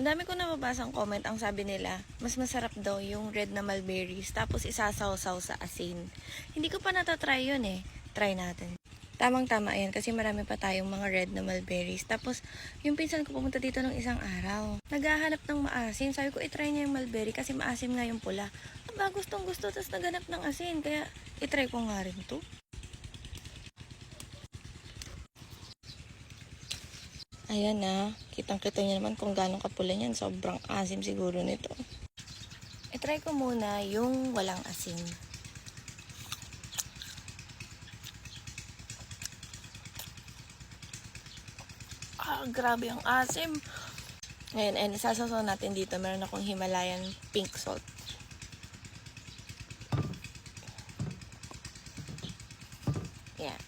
Ang dami ko nababasang comment, ang sabi nila, mas masarap daw yung red na mulberries, tapos isasaw-saw sa asin. Hindi ko pa natatry yun eh. Try natin. Tamang-tama yan kasi marami pa tayong mga red na mulberries. Tapos, yung pinsan ko pumunta dito ng isang araw. Naghahanap ng maasim. Sabi ko, itry niya yung mulberry kasi maasim nga yung pula. Aba, gustong gusto. Tapos naghanap ng asin. Kaya, itry ko nga rin to. Ayan na. Kitang-kita niyo naman kung gano'ng kapula niyan. Sobrang asim siguro nito. Itry ko muna yung walang asin. Grabe ang asim. Ngayon, and isasasaw natin dito. Meron akong Himalayan pink salt. Yan.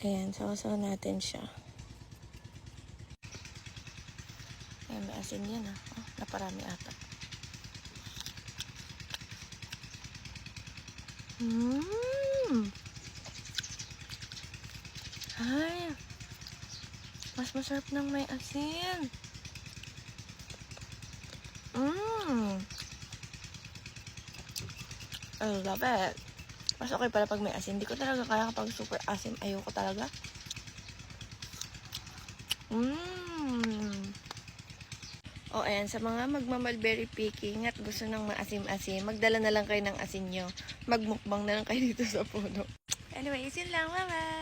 Ayan, sasaw natin siya. Ayan, may asin yan ha. Oh, naparami ata. Ay, mas masarap ng may asin. I love it. Mas okay pala pag may asin. Hindi ko talaga kaya kapag super asim. Ayoko talaga. O, ayan. Sa mga magmamalberry picking at gusto ng maasim-asim, magdala na lang kayo ng asin nyo. Magmukbang na lang kayo dito sa puno. Anyway, yun lang. Bye-bye!